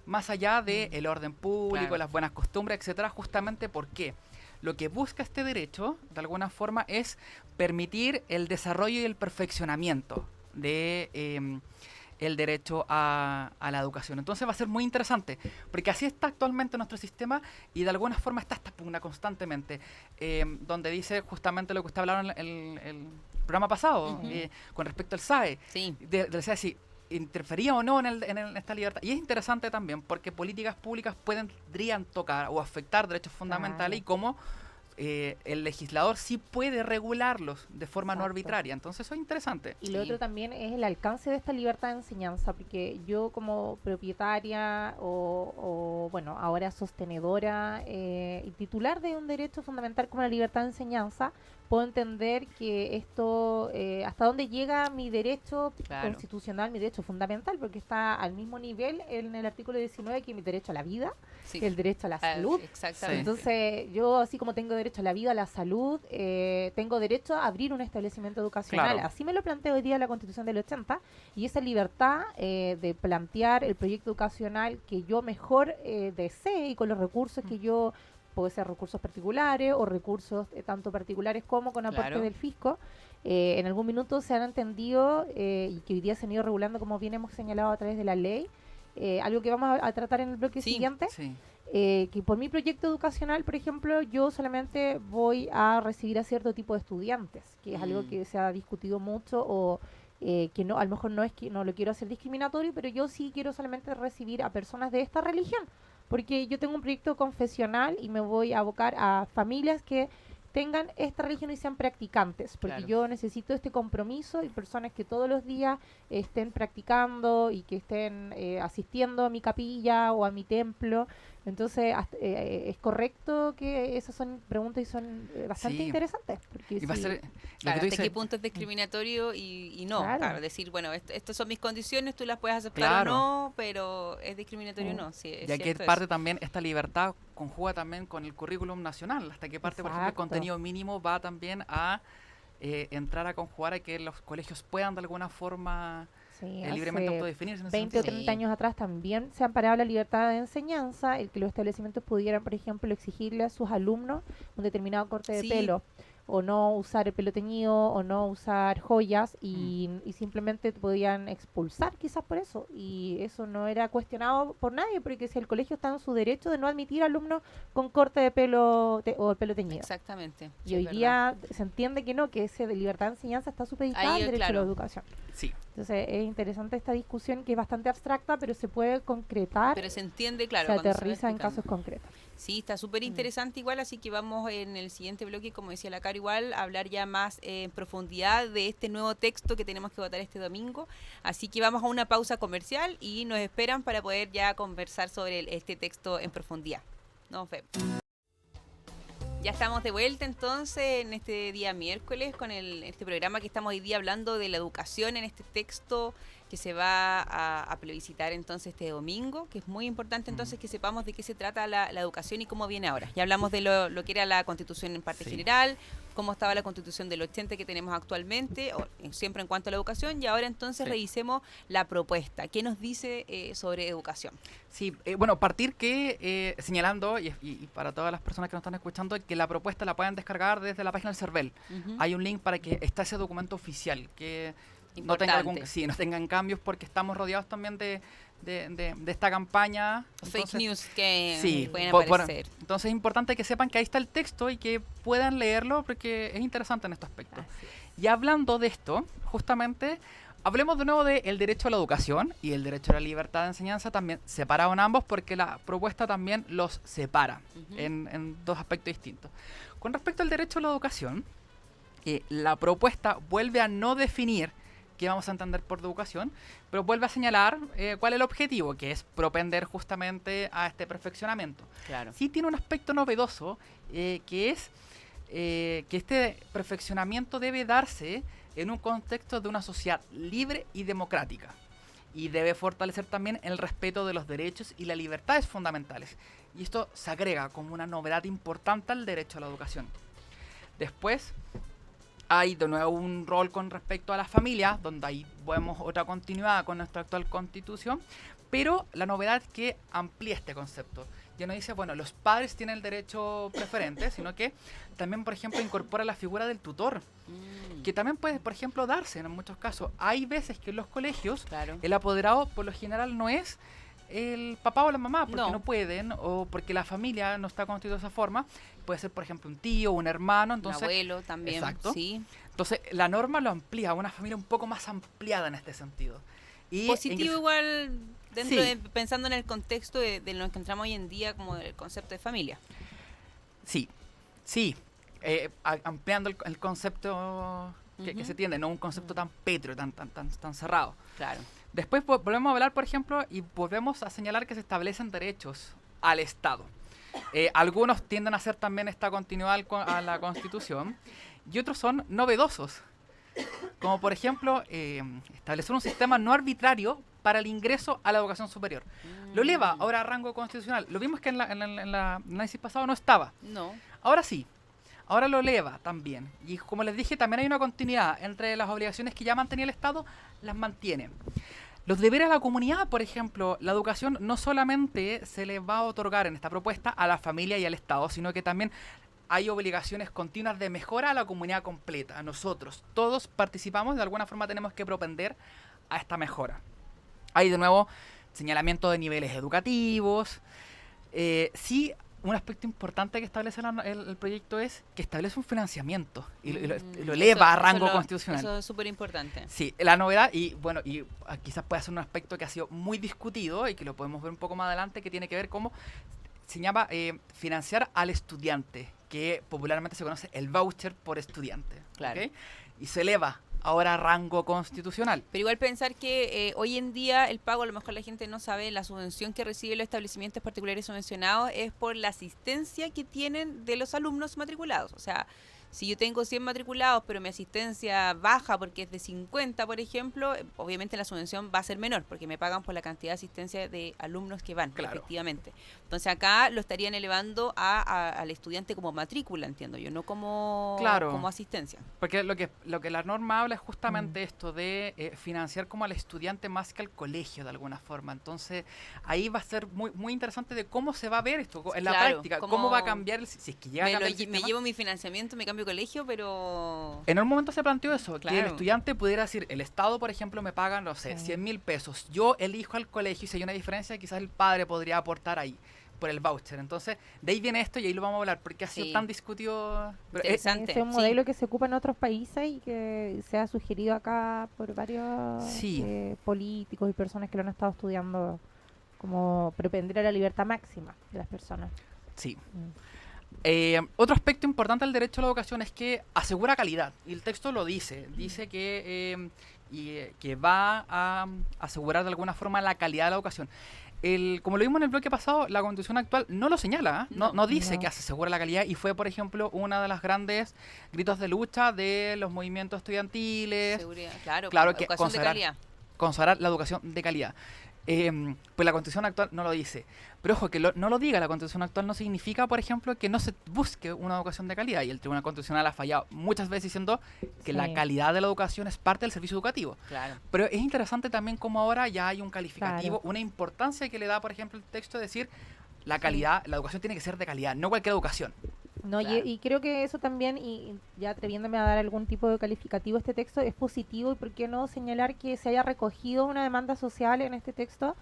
más allá del orden público, las buenas costumbres, etcétera, justamente porque lo que busca este derecho, de alguna forma, es permitir el desarrollo y el perfeccionamiento de el derecho a la educación. Entonces va a ser muy interesante, porque así está actualmente nuestro sistema y de alguna forma está esta pugna constantemente, donde dice justamente lo que usted hablaba en el programa pasado, con respecto al SAE. Sí. Del SAE, si interfería o no en esta libertad. Y es interesante también porque políticas públicas podrían tocar o afectar derechos fundamentales y cómo el legislador sí puede regularlos de forma no arbitraria. Entonces eso es interesante. Y lo otro también es el alcance de esta libertad de enseñanza, porque yo como propietaria o bueno, ahora sostenedora y titular de un derecho fundamental como la libertad de enseñanza, puedo entender que esto, hasta dónde llega mi derecho constitucional, mi derecho fundamental, porque está al mismo nivel en el artículo 19 que mi derecho a la vida, que el derecho a la salud. Exactamente. Entonces, yo así como tengo derecho a la vida, a la salud, tengo derecho a abrir un establecimiento educacional. Así me lo planteo hoy día la Constitución del 80, y esa libertad de plantear el proyecto educacional que yo mejor desee y con los recursos que yo... Puede ser recursos particulares o recursos tanto particulares como con aporte del fisco. En algún minuto se han entendido y que hoy día se han ido regulando, como bien hemos señalado a través de la ley, algo que vamos a tratar en el bloque siguiente, que por mi proyecto educacional, por ejemplo, yo solamente voy a recibir a cierto tipo de estudiantes, que es algo que se ha discutido mucho o que no, a lo mejor no es que no lo quiero hacer discriminatorio, pero yo sí quiero solamente recibir a personas de esta religión, porque yo tengo un proyecto confesional y me voy a abocar a familias que tengan esta religión y sean practicantes, porque yo necesito este compromiso y personas que todos los días estén practicando y que estén asistiendo a mi capilla o a mi templo, Entonces, es correcto que esas son preguntas y son bastante Sí. interesantes. Porque Y va a si- ser, lo Claro, que tú hasta dices, qué punto es discriminatorio y no. Claro. Claro, decir, bueno, estas son mis condiciones, tú las puedes aceptar Claro. o no, pero es discriminatorio o Sí. no. Sí, es ya que cierto parte eso. también, esta libertad conjuga también con el currículum nacional, hasta qué parte, por ejemplo, el Exacto. contenido mínimo va también a entrar a conjugar a que los colegios puedan de alguna forma sí, libremente hace autodefinirse en ese 20 o sentido. 30 años atrás también se amparaba la libertad de enseñanza, el que los establecimientos pudieran, por ejemplo, exigirle a sus alumnos un determinado corte de Sí. pelo, o no usar el pelo teñido, o no usar joyas, y simplemente te podían expulsar quizás por eso. Y eso no era cuestionado por nadie, porque si el colegio está en su derecho de no admitir alumnos con corte de pelo o el pelo teñido. Exactamente. Y sí, hoy es verdad. día se entiende que no, que ese de libertad de enseñanza está supeditada Ahí, al derecho a la claro. educación. Sí, Entonces es interesante esta discusión que es bastante abstracta, pero se puede concretar, Pero se entiende, claro. se cuando va aterriza en explicando. casos concretos. Sí, está súper interesante igual, así que vamos en el siguiente bloque, como decía la Caro igual, a hablar ya más en profundidad de este nuevo texto que tenemos que votar este domingo. Así que vamos a una pausa comercial y nos esperan para poder ya conversar sobre este texto en profundidad. Nos vemos. Ya estamos de vuelta entonces en este día miércoles con este programa que estamos hoy día hablando de la educación en este texto que se va a plebiscitar entonces este domingo, que es muy importante entonces que sepamos de qué se trata la educación y cómo viene ahora. Ya hablamos de lo que era la Constitución en parte Sí. general, cómo estaba la Constitución del 80 que tenemos actualmente, siempre en cuanto a la educación, y ahora entonces Sí. revisemos la propuesta. ¿Qué nos dice sobre educación? sí, bueno, partir que señalando, y para todas las personas que nos están escuchando, que la propuesta la pueden descargar desde la página del CERVEL. Ujú. Hay un link para que está ese documento oficial, que no Importante. no tengan cambios, porque estamos rodeados también de esta campaña. Fake Entonces, news que sí, pueden por- aparecer. entonces es importante que sepan que ahí está el texto y que puedan leerlo porque es interesante en este aspecto. Así es. Y hablando de esto, justamente, hablemos de nuevo del derecho a la educación y el derecho a la libertad de enseñanza, también separados en ambos porque la propuesta también los separa Ujú. en dos aspectos distintos. Con respecto al derecho a la educación, la propuesta vuelve a no definir qué vamos a entender por educación, pero vuelve a señalar cuál es el objetivo, que es propender justamente a este perfeccionamiento. Claro. Sí tiene un aspecto novedoso, que es que este perfeccionamiento debe darse en un contexto de una sociedad libre y democrática. Y debe fortalecer también el respeto de los derechos y las libertades fundamentales. Y esto se agrega como una novedad importante al derecho a la educación. Después hay de nuevo un rol con respecto a las familias, donde ahí vemos otra continuidad con nuestra actual constitución, pero la novedad es que amplía este concepto. Ya no dice, bueno, los padres tienen el derecho preferente, sino que también, por ejemplo, incorpora la figura del tutor, que también puede, por ejemplo, darse en muchos casos. Hay veces que en los colegios Claro. el apoderado por lo general no es el papá o la mamá, porque No. no pueden, o porque la familia no está constituida de esa forma. Puede ser, por ejemplo, un tío, un hermano, Un entonces... abuelo también. Exacto. Sí. Entonces, la norma lo amplía a una familia un poco más ampliada en este sentido. Y Positivo igual dentro Sí. de pensando en el contexto de lo que encontramos hoy en día como el concepto de familia. Sí, sí. Ampliando el concepto que Ujú. se tiene, no un concepto tan pétreo, tan cerrado. Claro. Después volvemos a hablar, por ejemplo, y volvemos a señalar que se establecen derechos al Estado. Algunos tienden a hacer también esta continuidad a la Constitución y otros son novedosos. Como por ejemplo, establecer un sistema no arbitrario para el ingreso a la educación superior. Lo eleva ahora a rango constitucional. Lo vimos que en la análisis pasado no estaba. No. Ahora sí. Ahora lo eleva también. Y como les dije, también hay una continuidad entre las obligaciones que ya mantenía el Estado, las mantiene. Los deberes a la comunidad, por ejemplo, la educación no solamente se le va a otorgar en esta propuesta a la familia y al Estado, sino que también hay obligaciones continuas de mejora a la comunidad completa, a nosotros. Todos participamos, de alguna forma tenemos que propender a esta mejora. Hay de nuevo señalamiento de niveles educativos. Sí, un aspecto importante que establece el proyecto es que establece un financiamiento y lo eleva a rango constitucional. Eso es súper importante. Sí, la novedad, y bueno, y quizás puede ser un aspecto que ha sido muy discutido y que lo podemos ver un poco más adelante, que tiene que ver cómo se llama financiar al estudiante, que popularmente se conoce el voucher por estudiante. Claro. ¿Ok? Y se eleva ahora rango constitucional. Pero igual pensar que hoy en día el pago, a lo mejor la gente no sabe, la subvención que reciben los establecimientos particulares subvencionados es por la asistencia que tienen de los alumnos matriculados. O sea, si yo tengo 100 matriculados, pero mi asistencia baja porque es de 50, por ejemplo, obviamente la subvención va a ser menor, porque me pagan por la cantidad de asistencia de alumnos que van, Claro. efectivamente. Entonces acá lo estarían elevando al estudiante como matrícula, entiendo yo, no como, Claro. como asistencia. Porque lo que la norma habla es justamente esto de financiar como al estudiante más que al colegio de alguna forma. Entonces ahí va a ser muy, muy interesante de cómo se va a ver esto en la Claro, práctica, cómo cómo va a cambiar, si es que llega a cambiar el Me sistema. llevo mi financiamiento, me cambio de colegio, pero... En un momento se planteó eso, que el Claro. estudiante pudiera decir, el Estado, por ejemplo, me paga, no sé, Sí. 100.000 pesos. Yo elijo al colegio y si hay una diferencia, quizás el padre podría aportar ahí por el voucher. Entonces, de ahí viene esto y ahí lo vamos a hablar, porque ha sido Sí. tan discutido. Pero, Interesante. Ese es un Sí. modelo que se ocupa en otros países y que se ha sugerido acá por varios Sí. políticos y personas que lo han estado estudiando, como propender a la libertad máxima de las personas. sí. Mm. Otro aspecto importante del derecho a la educación es que asegura calidad. Y el texto lo dice. Dice que va a asegurar de alguna forma la calidad de la educación. Como lo vimos en el bloque pasado, la Constitución actual no lo señala, ¿eh? No dice No. que asegura la calidad y fue, por ejemplo, una de las grandes gritos de lucha de los movimientos estudiantiles. Seguridad, claro, Claro que educación de consagrar- calidad. Consagrar la educación de calidad. Pues la Constitución actual no lo dice. Pero ojo, que no lo diga la Constitución actual no significa, por ejemplo, que no se busque una educación de calidad. Y el Tribunal Constitucional ha fallado muchas veces diciendo que la Sí. calidad de la educación es parte del servicio educativo. Claro. Pero es interesante también cómo ahora ya hay un calificativo, Claro. una importancia que le da, por ejemplo, el texto de decir la calidad, la educación tiene que ser de calidad, no cualquier educación. No, Claro. y creo que eso también, y ya atreviéndome a dar algún tipo de calificativo a este texto, es positivo y por qué no señalar que se haya recogido una demanda social en este texto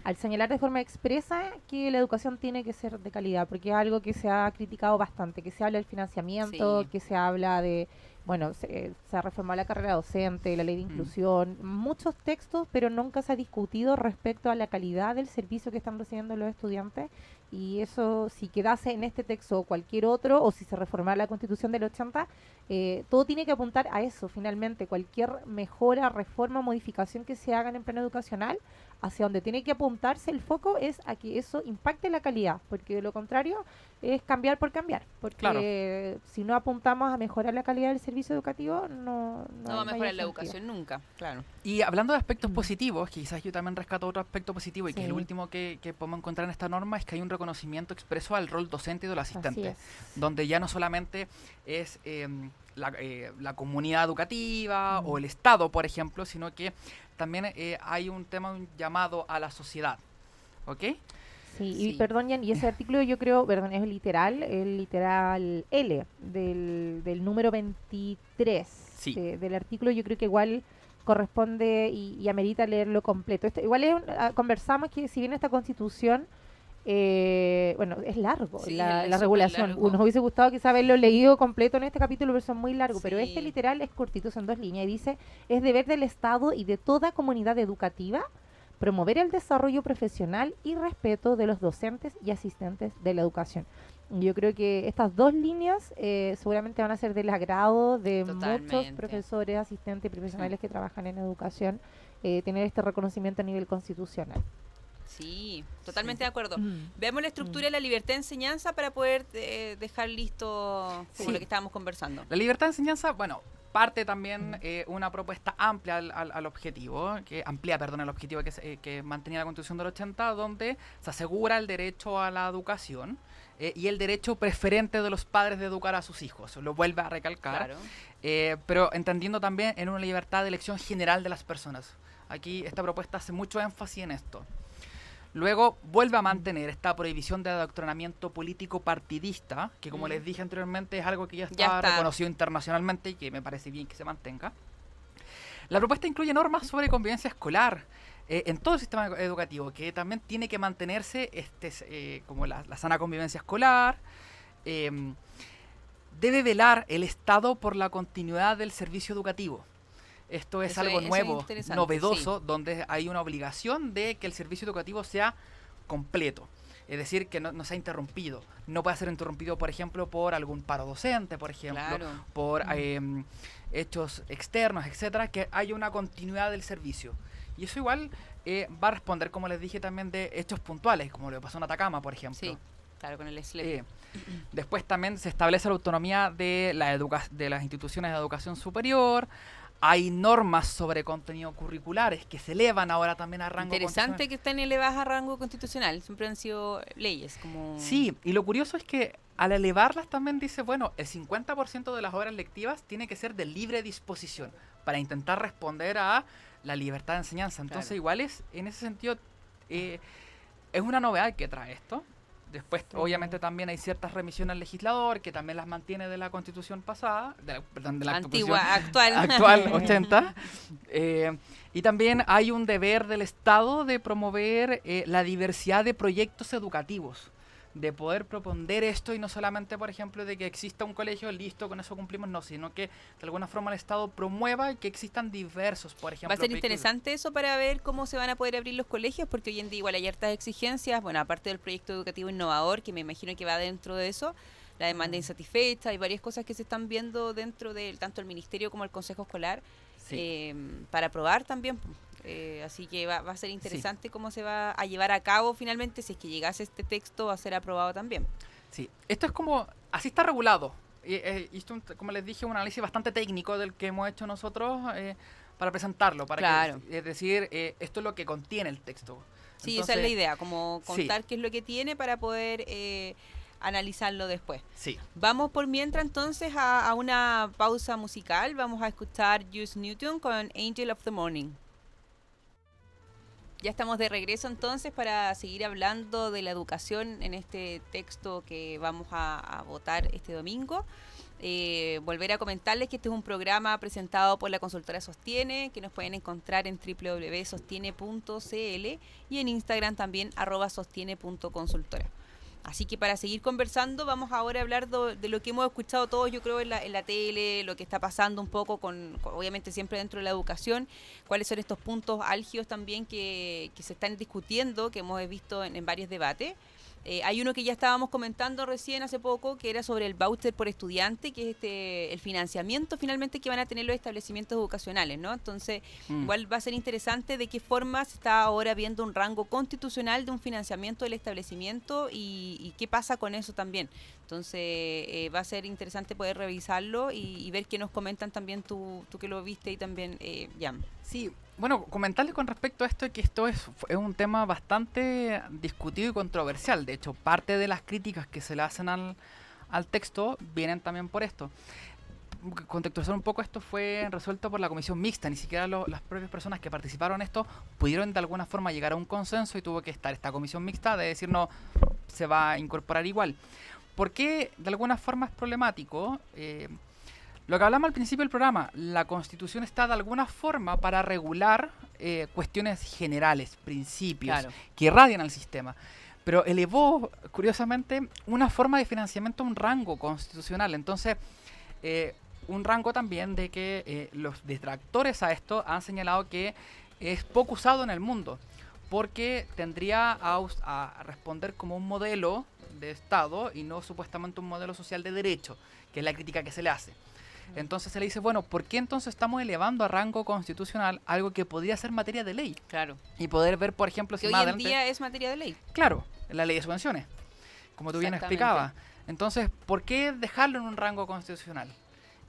al señalar de forma expresa que la educación tiene que ser de calidad, porque es algo que se ha criticado bastante, que se habla del financiamiento, Sí. que se habla de, bueno, se ha reformado la carrera docente, la ley de inclusión, muchos textos, pero nunca se ha discutido respecto a la calidad del servicio que están recibiendo los estudiantes. Y eso, si quedase en este texto o cualquier otro, o si se reformara la Constitución del 80, todo tiene que apuntar a eso, finalmente. Cualquier mejora, reforma, modificación que se haga en el plano educacional, hacia donde tiene que apuntarse el foco es a que eso impacte la calidad, porque de lo contrario es cambiar por cambiar. Porque Claro. si no apuntamos a mejorar la calidad del servicio educativo, no No va a hay mejorar mayor la sentido. educación nunca, claro. Y hablando de aspectos Mm. positivos, quizás yo también rescato otro aspecto positivo y que es el Sí. último que podemos encontrar en esta norma, es que hay un reconocimiento expreso al rol docente y del Así asistente, es. donde ya no solamente es la comunidad educativa o el Estado, por ejemplo, sino que también hay un tema, un llamado a la sociedad. ¿Ok? Sí, y Sí. perdón, Jan, y ese artículo yo creo, perdón, es el literal L del número 23 Sí. del artículo, yo creo que igual corresponde y amerita leerlo completo. Igual conversamos que si bien esta constitución, bueno, es largo Sí, la es súper regulación. largo. Nos hubiese gustado quizá haberlo leído completo en este capítulo, pero son muy largos. Pero este Sí. literal es cortito, son 2 líneas, y dice, es deber del Estado y de toda comunidad educativa promover el desarrollo profesional y respeto de los docentes y asistentes de la educación. Yo creo que estas 2 líneas seguramente van a ser del agrado de muchos Totalmente. profesores, asistentes y profesionales que trabajan en educación, tener este reconocimiento a nivel constitucional. Sí, totalmente de acuerdo. Mm. Veamos la estructura de la libertad de enseñanza para poder dejar listo Sí. con lo que estábamos conversando. La libertad de enseñanza, bueno, parte también una propuesta amplia al objetivo, que amplía, perdón, el objetivo que mantenía la Constitución del 80, donde se asegura el derecho a la educación y el derecho preferente de los padres de educar a sus hijos. Lo vuelve a recalcar, Claro. pero entendiendo también en una libertad de elección general de las personas. Aquí esta propuesta hace mucho énfasis en esto. Luego vuelve a mantener esta prohibición de adoctrinamiento político partidista, que como les dije anteriormente es algo que ya está reconocido internacionalmente y que me parece bien que se mantenga. La propuesta incluye normas sobre convivencia escolar en todo el sistema educativo, que también tiene que mantenerse como la sana convivencia escolar. Debe velar el Estado por la continuidad del servicio educativo. Esto es Eso algo es nuevo, interesante, novedoso, donde hay una obligación de que el servicio educativo sea completo. Es decir, que no sea interrumpido. No puede ser interrumpido, por ejemplo, por algún paro docente, por ejemplo, Claro. por hechos externos, etcétera, que haya una continuidad del servicio. Y eso igual va a responder, como les dije, también de hechos puntuales, como lo que pasó en Atacama, por ejemplo. Sí, claro, con el SLEP. Después también se establece la autonomía de las instituciones de educación superior. Hay normas sobre contenido curriculares que se elevan ahora también a rango Interesante que estén elevadas a rango constitucional. Siempre han sido leyes. Como... Sí, y lo curioso es que al elevarlas también dice, bueno, el 50% de las horas lectivas tiene que ser de libre disposición para intentar responder a la libertad de enseñanza. Entonces, Claro. igual en ese sentido, es una novedad que trae esto. Después, obviamente, también hay ciertas remisiones al legislador, que también las mantiene de la Constitución pasada, de la Antigua, actual. actual 80. Y también hay un deber del Estado de promover la diversidad de proyectos educativos, de poder proponer esto y no solamente, por ejemplo, de que exista un colegio, listo, con eso cumplimos, no, sino que de alguna forma el Estado promueva que existan diversos, por ejemplo. Va a ser proyectos. interesante eso para ver cómo se van a poder abrir los colegios, porque hoy en día igual hay hartas exigencias, bueno, aparte del proyecto educativo innovador, que me imagino que va dentro de eso, la demanda insatisfecha, hay varias cosas que se están viendo dentro de tanto el Ministerio como el Consejo Escolar, Sí. para aprobar también. Así que va a ser interesante cómo se va a llevar a cabo finalmente, si es que llegase este texto a ser aprobado también. Sí, esto es como, así está regulado. Y esto, como les dije, un análisis bastante técnico del que hemos hecho nosotros para presentarlo, para Claro. que, es decir, esto es lo que contiene el texto. Sí, Entonces, esa es la idea, como sí. contar qué es lo que tiene para poder analizarlo después. Sí. Vamos por mientras entonces a una pausa musical. Vamos a escuchar Juice Newton con Angel of the Morning. Ya estamos de regreso entonces para seguir hablando de la educación en este texto que vamos a votar este domingo. Volver a comentarles que este es un programa presentado por la consultora Sostiene, que nos pueden encontrar en www.sostiene.cl y en Instagram también @sostiene.consultora. Así que para seguir conversando vamos ahora a hablar de lo que hemos escuchado todos, yo creo, en la tele, lo que está pasando un poco obviamente siempre dentro de la educación, cuáles son estos puntos álgidos también que se están discutiendo, que hemos visto en varios debates. Hay uno que ya estábamos comentando recién hace poco, que era sobre el voucher por estudiante, que es el financiamiento finalmente que van a tener los establecimientos educacionales, ¿no? Entonces, igual va a ser interesante de qué forma se está ahora viendo un rango constitucional de un financiamiento del establecimiento y qué pasa con eso también. Entonces, va a ser interesante poder revisarlo y ver qué nos comentan también tú que lo viste y también, Jan. Sí, bueno, comentarles con respecto a esto que esto es un tema bastante discutido y controversial. De hecho, parte de las críticas que se le hacen al texto vienen también por esto. Contextualizar un poco, esto fue resuelto por la comisión mixta, ni siquiera las propias personas que participaron en esto pudieron de alguna forma llegar a un consenso y tuvo que estar esta comisión mixta de decir no, se va a incorporar igual. ¿Por qué de alguna forma es problemático? Lo que hablamos al principio del programa, la Constitución está de alguna forma para regular cuestiones generales, principios que irradian al sistema. Pero elevó, curiosamente, una forma de financiamiento a un rango constitucional. Entonces, un rango también de que los detractores a esto han señalado que es poco usado en el mundo, porque tendría a responder como un modelo de Estado y no supuestamente un modelo social de derecho, que es la crítica que se le hace. Entonces se le dice, bueno, ¿por qué entonces estamos elevando a rango constitucional algo que podría ser materia de ley? Claro. Y poder ver, por ejemplo, Que si hoy más en adelante... día es materia de ley. Claro, la ley de subvenciones, como tú bien explicabas. Entonces, ¿por qué dejarlo en un rango constitucional?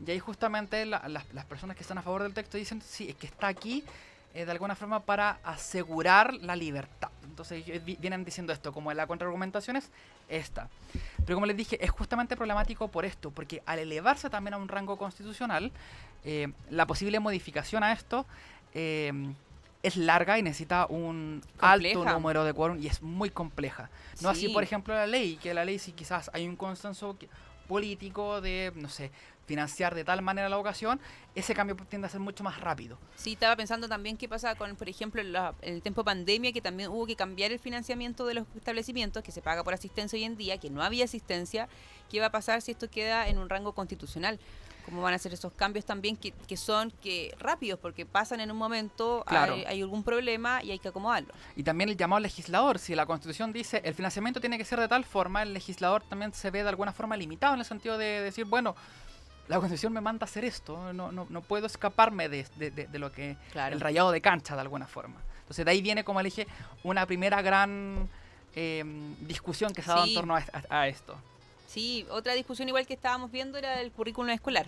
Y ahí justamente las personas que están a favor del texto dicen, sí, es que está aquí de alguna forma para asegurar la libertad. Entonces vienen diciendo esto, como la contraargumentación es esta. Pero como les dije, es justamente problemático por esto, porque al elevarse también a un rango constitucional, la posible modificación a esto es larga y necesita un alto número de quórum y es muy compleja. No así, por ejemplo, la ley, que la ley si quizás hay un consenso político de, no sé, financiar de tal manera la educación, ese cambio tiende a ser mucho más rápido. Sí, estaba pensando también qué pasa con, por ejemplo, en el tiempo pandemia, que también hubo que cambiar el financiamiento de los establecimientos, que se paga por asistencia hoy en día, que no había asistencia. ¿Qué va a pasar si esto queda en un rango constitucional? cómo van a ser esos cambios también que son rápidos, porque pasan en un momento, Claro. hay algún problema y hay que acomodarlo. Y también el llamado al legislador, si la Constitución dice el financiamiento tiene que ser de tal forma, el legislador también se ve de alguna forma limitado en el sentido de decir, bueno, la Constitución me manda a hacer esto, no puedo escaparme de lo que Claro. el rayado de cancha de alguna forma. Entonces de ahí viene, como le dije, una primera gran discusión que se ha dado en Sí. torno a esto. Sí, otra discusión igual que estábamos viendo era el currículum escolar.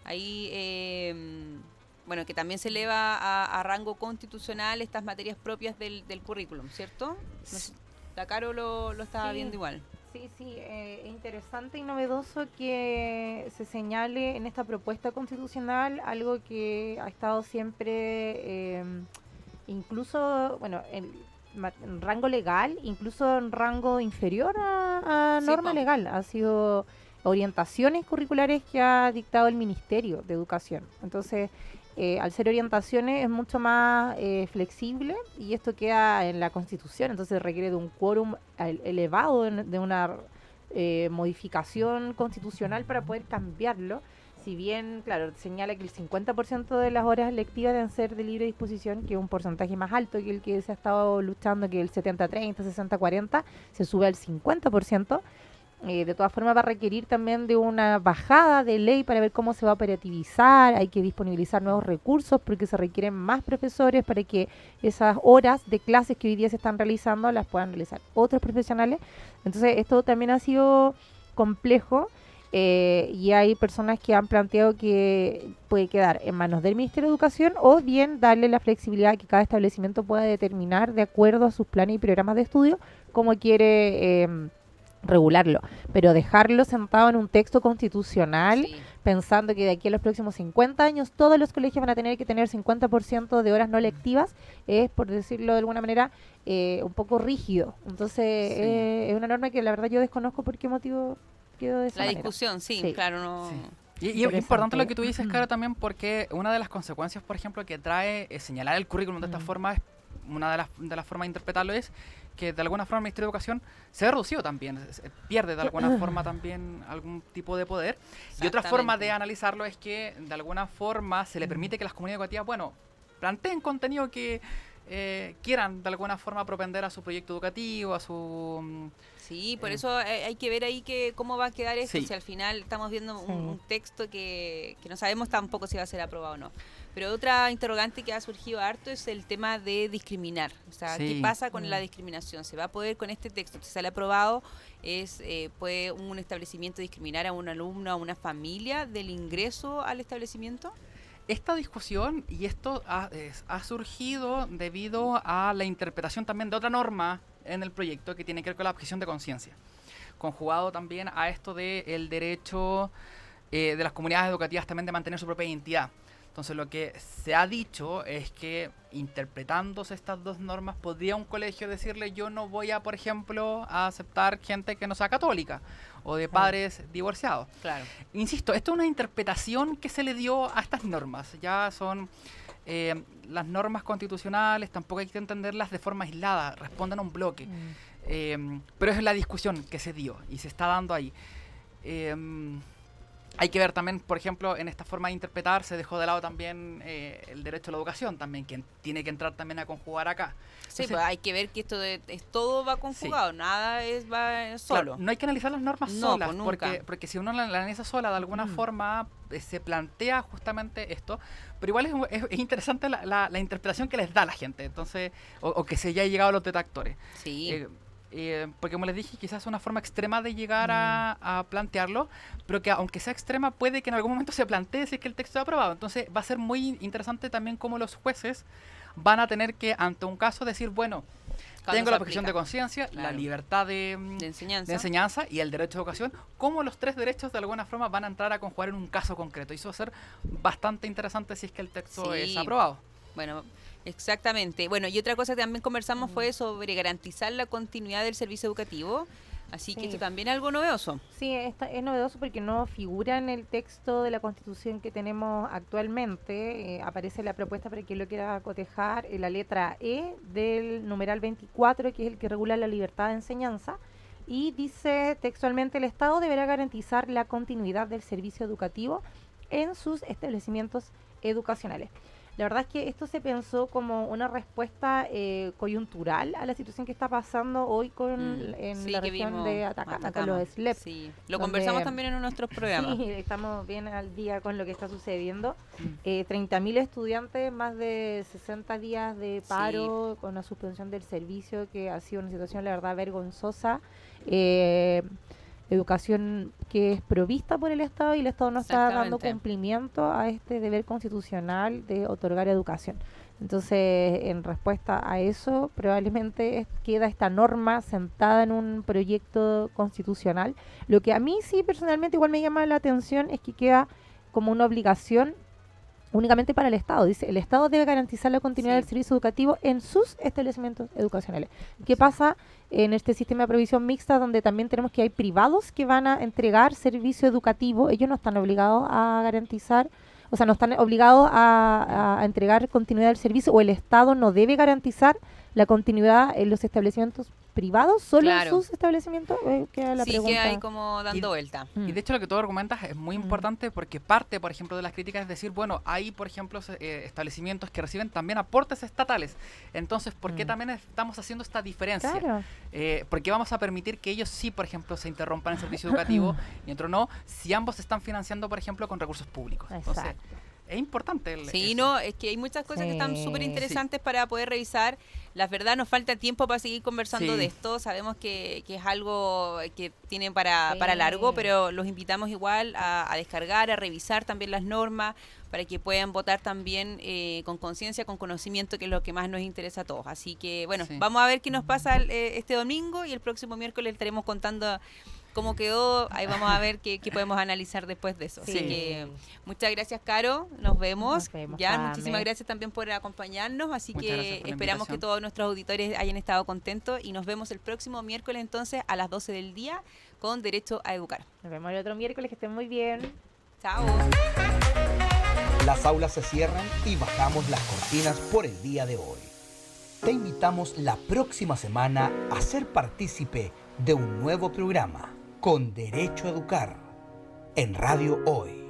Ahí, bueno, que también se eleva a rango constitucional estas materias propias del currículum, ¿cierto? No sé, la Caro lo estaba Sí. viendo igual. Sí, interesante y novedoso que se señale en esta propuesta constitucional algo que ha estado siempre, incluso, bueno, en rango legal, incluso en rango inferior a Sí, norma po. legal. Ha sido orientaciones curriculares que ha dictado el Ministerio de Educación. Entonces, al ser orientaciones es mucho más flexible y esto queda en la Constitución, entonces requiere de un quórum elevado de una modificación constitucional para poder cambiarlo. Si bien, claro, señala que el 50% de las horas lectivas deben ser de libre disposición, que es un porcentaje más alto que el que se ha estado luchando, que el 70-30, 60-40, se sube al 50%. De todas formas va a requerir también de una bajada de ley para ver cómo se va a operativizar, hay que disponibilizar nuevos recursos porque se requieren más profesores para que esas horas de clases que hoy día se están realizando las puedan realizar otros profesionales. Entonces esto también ha sido complejo y hay personas que han planteado que puede quedar en manos del Ministerio de Educación o bien darle la flexibilidad que cada establecimiento pueda determinar de acuerdo a sus planes y programas de estudio cómo quiere regularlo, pero dejarlo sentado en un texto constitucional Sí. pensando que de aquí a los próximos 50 años todos los colegios van a tener que tener 50% de horas no lectivas es, por decirlo de alguna manera, un poco rígido. Entonces Sí. es una norma que la verdad yo desconozco por qué motivo quedó de esa La manera. discusión, sí, Sí. claro, no... Sí. Y es Interesante. importante lo que tú dices, Cara, también porque una de las consecuencias, por ejemplo, que trae señalar el currículum de esta forma, es una de las formas de interpretarlo es que de alguna forma el Ministerio de Educación se ha reducido también, pierde de alguna forma también algún tipo de poder. Y otra forma de Exactamente. analizarlo es que de alguna forma se le permite que las comunidades educativas, bueno, planteen contenido que quieran de alguna forma propender a su proyecto educativo, a su... Sí, por eso hay que ver ahí cómo va a quedar esto, Sí. si al final estamos viendo Sí. un texto que no sabemos tampoco si va a ser aprobado o no. Pero otra interrogante que ha surgido harto es el tema de discriminar. O sea, Sí. ¿qué pasa con la discriminación? ¿Se va a poder con este texto, si sale aprobado, puede un establecimiento discriminar a un alumno, a una familia del ingreso al establecimiento? Esta discusión y esto ha surgido debido a la interpretación también de otra norma en el proyecto que tiene que ver con la objeción de conciencia, conjugado también a esto del derecho de las comunidades educativas también de mantener su propia identidad. Entonces lo que se ha dicho es que interpretándose estas dos normas podría un colegio decirle yo no voy a, por ejemplo, a aceptar gente que no sea católica o de padres divorciados. Claro. Insisto, esto es una interpretación que se le dio a estas normas. Ya son las normas constitucionales, tampoco hay que entenderlas de forma aislada, responden a un bloque. Pero es la discusión que se dio y se está dando ahí. Hay que ver también, por ejemplo, en esta forma de interpretar se dejó de lado también el derecho a la educación, también que tiene que entrar también a conjugar acá. Sí, Entonces, pues hay que ver que esto todo va conjugado, nada va solo. claro, no hay que analizar las normas No, solas, pues nunca. porque si uno la analiza sola, de alguna forma se plantea justamente esto, pero igual es interesante la interpretación que les da la gente, entonces o que se haya llegado a los detractores. Sí. Porque como les dije, quizás es una forma extrema de llegar a plantearlo, pero que aunque sea extrema puede que en algún momento se plantee si es que el texto es aprobado. Entonces va a ser muy interesante también cómo los jueces van a tener que, ante un caso, decir, bueno, Cuando tengo se la objeción aplica. de conciencia, la Claro. libertad De enseñanza. de enseñanza y el derecho a educación, cómo los tres derechos de alguna forma van a entrar a conjugar en un caso concreto. Y eso va a ser bastante interesante si es que el texto Sí. es aprobado. Bueno, exactamente. Bueno, y otra cosa que también conversamos fue sobre garantizar la continuidad del servicio educativo. Así que Sí. esto también es algo novedoso. Sí, es novedoso porque no figura en el texto de la Constitución que tenemos actualmente. Aparece la propuesta para quien lo quiera cotejar en la letra E del numeral 24, que es el que regula la libertad de enseñanza. Y dice textualmente, el Estado deberá garantizar la continuidad del servicio educativo en sus establecimientos educacionales. La verdad es que esto se pensó como una respuesta coyuntural a la situación que está pasando hoy en la región de Atacama, con los SLEP. Sí, lo conversamos también en nuestros programas. Sí, estamos bien al día con lo que está sucediendo. 30.000 estudiantes, más de 60 días de paro, con la suspensión del servicio, que ha sido una situación, la verdad, vergonzosa. Educación que es provista por el Estado y el Estado no está dando cumplimiento a este deber constitucional de otorgar educación. Entonces, en respuesta a eso, probablemente queda esta norma sentada en un proyecto constitucional. Lo que a mí sí personalmente igual me llama la atención es que queda como una obligación únicamente para el Estado. Dice, el Estado debe garantizar la continuidad del servicio educativo en sus establecimientos educacionales. ¿Qué pasa en este sistema de provisión mixta, donde también tenemos que hay privados que van a entregar servicio educativo? Ellos no están obligados a garantizar, o sea, no están obligados a entregar continuidad del servicio, o el Estado no debe garantizar la continuidad en los establecimientos privados, solo en sus establecimientos. Queda la pregunta. Que hay como dando vuelta. Y de hecho lo que tú argumentas es muy importante, porque parte, por ejemplo, de las críticas es decir, bueno, hay, por ejemplo, establecimientos que reciben también aportes estatales. Entonces, ¿por qué también estamos haciendo esta diferencia? Claro. ¿Por qué vamos a permitir que ellos sí, por ejemplo, se interrumpan el servicio educativo y otros no, si ambos se están financiando, por ejemplo, con recursos públicos? Entonces, es importante. Es que hay muchas cosas que están súper interesantes para poder revisar. La verdad, nos falta tiempo para seguir conversando de esto. Sabemos que es algo que tiene para largo, pero los invitamos igual a descargar, a revisar también las normas, para que puedan votar también con conciencia, con conocimiento, que es lo que más nos interesa a todos. Así que, bueno, vamos a ver qué nos pasa este domingo, y el próximo miércoles estaremos contando cómo quedó. Ahí vamos a ver qué podemos analizar después de eso. Así que muchas gracias, Caro. Nos vemos. Muchísimas gracias también por acompañarnos. Así que esperamos que todos nuestros auditores hayan estado contentos, y nos vemos el próximo miércoles entonces a las 12 del día con Derecho a Educar. Nos vemos el otro miércoles, que estén muy bien. Chao. Las aulas se cierran y bajamos las cortinas por el día de hoy. Te invitamos la próxima semana a ser partícipe de un nuevo programa con Derecho a Educar en Radio Hoy.